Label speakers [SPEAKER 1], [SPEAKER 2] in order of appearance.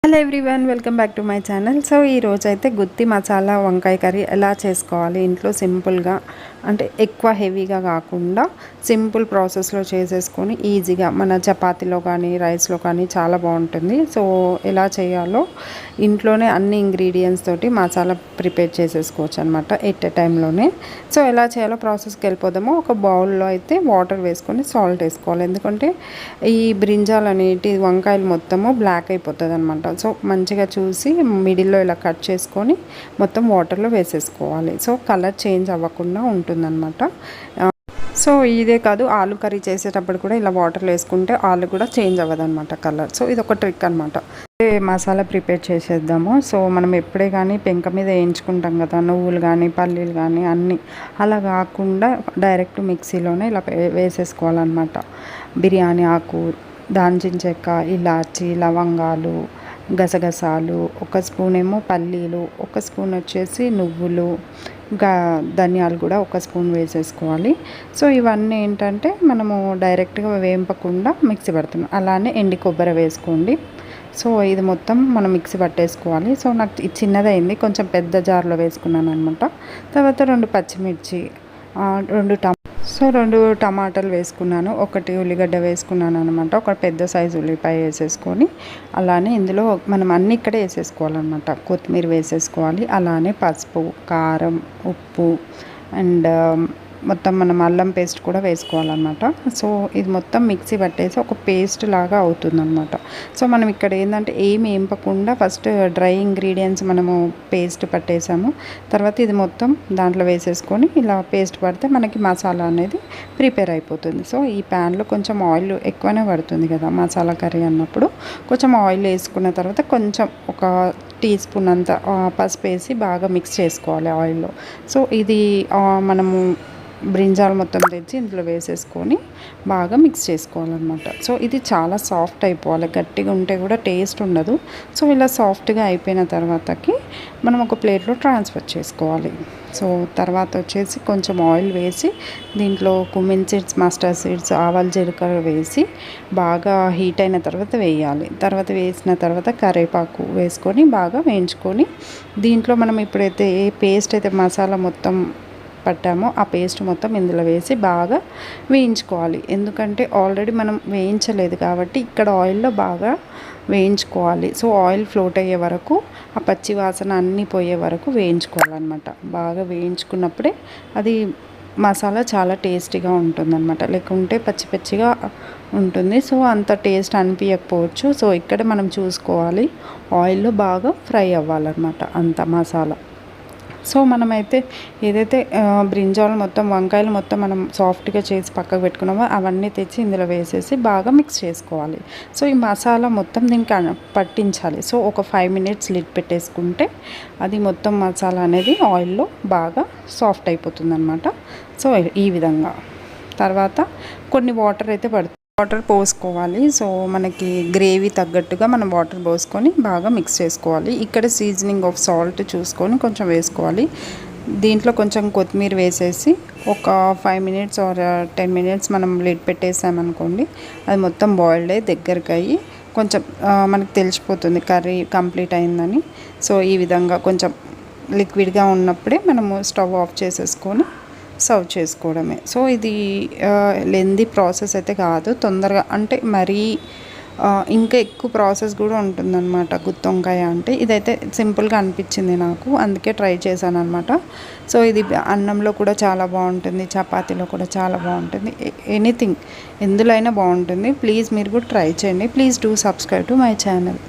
[SPEAKER 1] Hello everyone, welcome back to my channel. So ఈరోజు అయితే గుత్తి మసాలా వంకాయ కర్రీ ఎలా చేసుకోవాలి ఇంట్లో సింపుల్గా, అంటే ఎక్కువ హెవీగా కాకుండా సింపుల్ ప్రాసెస్లో చేసేసుకొని ఈజీగా మన చపాతీలో కానీ రైస్లో కానీ చాలా బాగుంటుంది. సో ఎలా చేయాలో ఇంట్లోనే అన్ని ఇంగ్రీడియంట్స్ తోటి మసాలా ప్రిపేర్ చేసేసుకోవచ్చు అనమాట ఎట్ ఎ టైంలోనే. సో ఎలా చేయాలో ప్రాసెస్కి వెళ్ళిపోదామో. ఒక బౌల్లో అయితే వాటర్ వేసుకొని సాల్ట్ వేసుకోవాలి, ఎందుకంటే ఈ బ్రింజాల్ అనేటి వంకాయలు మొత్తము బ్లాక్ అయిపోతుంది అనమాట. సో మంచిగా చూసి మిడిల్లో ఇలా కట్ చేసుకొని మొత్తం వాటర్లో వేసేసుకోవాలి. సో కలర్ చేంజ్ అవ్వకుండా ఉంటుందన్నమాట. సో ఇదే కాదు, ఆలు కర్రీ చేసేటప్పుడు కూడా ఇలా వాటర్లో వేసుకుంటే ఆలు కూడా చేంజ్ అవ్వదన్నమాట కలర్. సో ఇది ఒక ట్రిక్ అనమాట. మసాలా ప్రిపేర్ చేసేద్దాము. సో మనం ఎప్పుడే కానీ పెంక మీద వేయించుకుంటాం కదా, నువ్వులు కానీ పల్లీలు కానీ అన్నీ, అలా కాకుండా డైరెక్ట్ మిక్సీలోనే ఇలా వేసేసుకోవాలన్నమాట. బిర్యానీ ఆకు, దాల్చిన చెక్క, ఇలాచి, లవంగాలు, గసగసాలు, ఒక స్పూన్ ఏమో పల్లీలు, ఒక స్పూన్ వచ్చేసి నువ్వులు, ధనియాలు కూడా ఒక స్పూన్ వేసేసుకోవాలి. సో ఇవన్నీ ఏంటంటే మనము డైరెక్ట్గా వేంపకుండా మిక్సీ పడుతున్నాం. అలానే ఎండి కొబ్బరి వేసుకోండి. సో ఇది మొత్తం మనం మిక్సీ పట్టేసుకోవాలి. సో నాకు చిన్నదైంది, కొంచెం పెద్ద జార్లో వేసుకున్నాను అనమాట. తర్వాత 2 పచ్చిమిర్చి, 2 టమాటాలు వేసుకున్నాను, 1 ఉల్లిగడ్డ వేసుకున్నాను అనమాట. ఒక పెద్ద సైజు ఉల్లిపాయ వేసేసుకొని అలానే ఇందులో మనం అన్నీ ఇక్కడే వేసేసుకోవాలన్నమాట. కొత్తిమీర వేసేసుకోవాలి, అలానే పసుపు, కారం, ఉప్పు అండ్ మొత్తం మనం అల్లం పేస్ట్ కూడా వేసుకోవాలన్నమాట. సో ఇది మొత్తం మిక్సీ పట్టేసి ఒక పేస్ట్ లాగా అవుతుందన్నమాట. సో మనం ఇక్కడ ఏంటంటే ఏమి వేంపకుండా ఫస్ట్ డ్రై ఇంగ్రీడియంట్స్ మనము పేస్ట్ పట్టేసాము. తర్వాత ఇది మొత్తం దాంట్లో వేసేసుకొని ఇలా పేస్ట్ పడితే మనకి మసాలా అనేది ప్రిపేర్ అయిపోతుంది. సో ఈ ప్యాన్లో కొంచెం ఆయిల్ ఎక్కువనే పడుతుంది కదా మసాలా కర్రీ అన్నప్పుడు. కొంచెం ఆయిల్ వేసుకున్న తర్వాత కొంచెం ఒక టీ స్పూన్ అంత పసుపు వేసి బాగా మిక్స్ చేసుకోవాలి ఆయిల్లో. సో ఇది మనము బ్రింజాల్ మొత్తం తెచ్చి ఇందులో వేసేసుకొని బాగా మిక్స్ చేసుకోవాలన్నమాట. సో ఇది చాలా సాఫ్ట్ అయిపోవాలి, గట్టిగా ఉంటే కూడా టేస్ట్ ఉండదు. సో ఇలా సాఫ్ట్గా అయిపోయిన తర్వాతకి మనం ఒక ప్లేట్లో ట్రాన్స్ఫర్ చేసుకోవాలి. సో తర్వాత వచ్చేసి కొంచెం ఆయిల్ వేసి దీంట్లో కుమిన్ సీడ్స్, మస్టర్డ్ సీడ్స్, ఆవాలు, జీలకర్ర వేసి బాగా హీట్ అయిన తర్వాత వేయాలి. తర్వాత వేసిన తర్వాత కరివేపాకు వేసుకొని బాగా వేయించుకొని దీంట్లో మనం ఇప్పుడైతే ఏ పేస్ట్ అయితే మసాలా మొత్తం పట్టామో ఆ పేస్ట్ మొత్తం ఇందులో వేసి బాగా వేయించుకోవాలి. ఎందుకంటే ఆల్రెడీ మనం వేయించలేదు కాబట్టి ఇక్కడ ఆయిల్లో బాగా వేయించుకోవాలి. సో ఆయిల్ ఫ్లోట్ అయ్యే వరకు, ఆ పచ్చి వాసన అన్నీ పోయే వరకు వేయించుకోవాలన్నమాట. బాగా వేయించుకున్నప్పుడే అది మసాలా చాలా టేస్టీగా ఉంటుందన్నమాట. లేకుంటే పచ్చి పచ్చిగా ఉంటుంది. సో అంత టేస్ట్ అనిపించకపోవచ్చు. సో ఇక్కడ మనం చూసుకోవాలి, ఆయిల్లో బాగా ఫ్రై అవ్వాలన్నమాట అంత మసాలా. సో మనమైతే ఏదైతే బ్రింజాల్ మొత్తం వంకాయలు మొత్తం మనం సాఫ్ట్గా చేసి పక్కకు పెట్టుకున్నామో అవన్నీ తెచ్చి ఇందులో వేసేసి బాగా మిక్స్ చేసుకోవాలి. సో ఈ మసాలా మొత్తం దీనికి పట్టించాలి. సో ఒక 5 మినిట్స్ లిడ్ పెట్టేసుకుంటే అది మొత్తం మసాలా అనేది ఆయిల్లో బాగా సాఫ్ట్ అయిపోతుంది అనమాట. సో ఈ విధంగా తర్వాత కొన్ని వాటర్ అయితే వాటర్ పోసుకోవాలి. సో మనకి గ్రేవీ తగ్గట్టుగా మనం వాటర్ పోసుకొని బాగా మిక్స్ చేసుకోవాలి. ఇక్కడ సీజనింగ్ ఆఫ్ సాల్ట్ చూసుకొని కొంచెం వేసుకోవాలి. దీంట్లో కొంచెం కొత్తిమీర వేసేసి ఒక 5 మినిట్స్ ఆర్ 10 మినిట్స్ మనం లిడ్ పెట్టేసామనుకోండి, అది మొత్తం బాయిల్డ్ అయ్యి దగ్గరికి అయ్యి కొంచెం మనకు తెలిసిపోతుంది కర్రీ కంప్లీట్ అయిందని. సో ఈ విధంగా కొంచెం లిక్విడ్గా ఉన్నప్పుడే మనము స్టవ్ ఆఫ్ చేసేసుకొని సర్వ్ చేసుకోవడమే. సో ఇది లెందీ ప్రాసెస్ అయితే కాదు, తొందరగా అంటే మరీ ఇంకా ఎక్కువ ప్రాసెస్ కూడా ఉంటుందన్నమాట గుత్తి వంకాయ అంటే. ఇదైతే సింపుల్గా అనిపించింది నాకు, అందుకే ట్రై చేశాను అనమాట. సో ఇది అన్నంలో కూడా చాలా బాగుంటుంది, చపాతీలో కూడా చాలా బాగుంటుంది, ఎనీథింగ్ ఎందులో అయినా బాగుంటుంది. ప్లీజ్ మీరు కూడా ట్రై చేయండి. Please do subscribe to my channel.